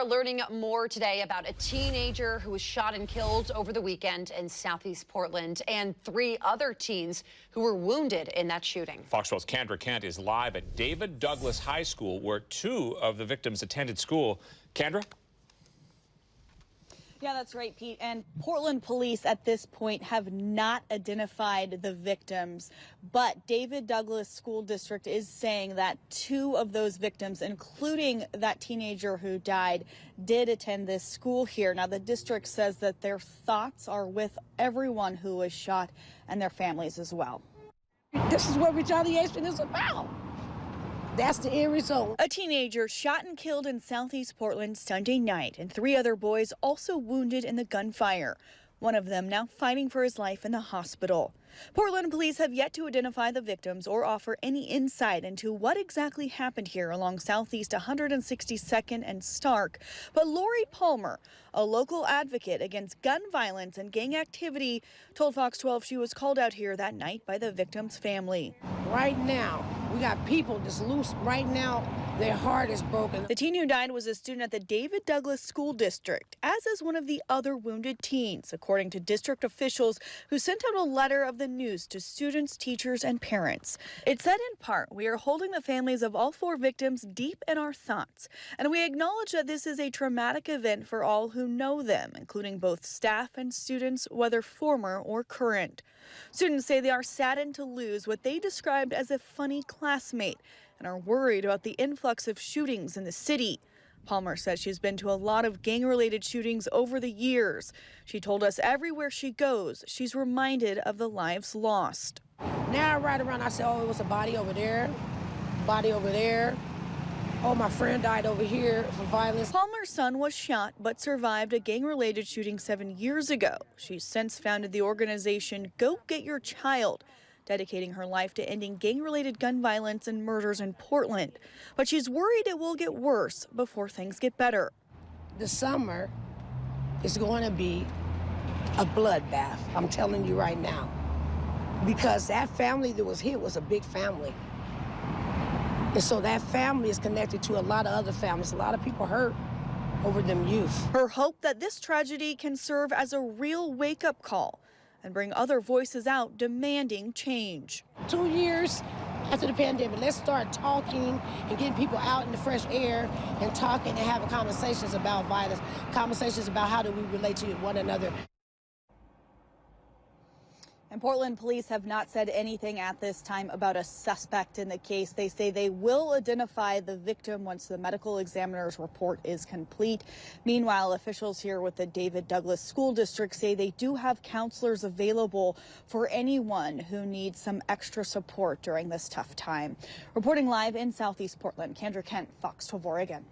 are learning more today about a teenager who was shot and killed over the weekend in southeast Portland and 3 other teens who were wounded in that shooting. Fox 12's Kendra Kent is live at David Douglas High School, where 2 of the victims attended school. Kendra? Yeah, that's right, Pete. And Portland police at this point have not identified the victims, but David Douglas School District is saying that 2 of those victims, including that teenager who died, did attend this school here. Now, the district says that their thoughts are with everyone who was shot and their families as well. This is what retaliation is about. That's the end result. A teenager shot and killed in southeast Portland Sunday night, and 3 other boys also wounded in the gunfire. One of them now fighting for his life in the hospital. Portland police have yet to identify the victims or offer any insight into what exactly happened here along Southeast 162nd and Stark. But Lori Palmer, a local advocate against gun violence and gang activity, told Fox 12 she was called out here that night by the victim's family. Right now, we got people just loose. Right now, their heart is broken. The teen who died was a student at the David Douglas School District, as is one of the other wounded teens, according to district officials who sent out a letter of the news to students, teachers, and parents. It said in part, "We are holding the families of all 4 victims deep in our thoughts, and we acknowledge that this is a traumatic event for all who know them, including both staff and students, whether former or current." Students say they are saddened to lose what they described as a funny classmate and are worried about the influx of shootings in the city. Palmer says she's been to a lot of gang-related shootings over the years. She told us everywhere she goes, she's reminded of the lives lost. Now I ride around, I say, oh, it was a body over there, body over there. Oh, my friend died over here for violence. Palmer's son was shot but survived a gang-related shooting 7 years ago. She's since founded the organization Go Get Your Child, dedicating her life to ending gang-related gun violence and murders in Portland. But she's worried it will get worse before things get better. The summer is going to be a bloodbath, I'm telling you right now. Because that family that was here was a big family. And so that family is connected to a lot of other families. A lot of people hurt over them youth. Her hope that this tragedy can serve as a real wake-up call and bring other voices out demanding change. 2 years after the pandemic, let's start talking and getting people out in the fresh air and talking and having conversations about violence, conversations about how do we relate to one another. And Portland police have not said anything at this time about a suspect in the case. They say they will identify the victim once the medical examiner's report is complete. Meanwhile, officials here with the David Douglas School District say they do have counselors available for anyone who needs some extra support during this tough time. Reporting live in southeast Portland, Kendra Kent, Fox 12 Oregon.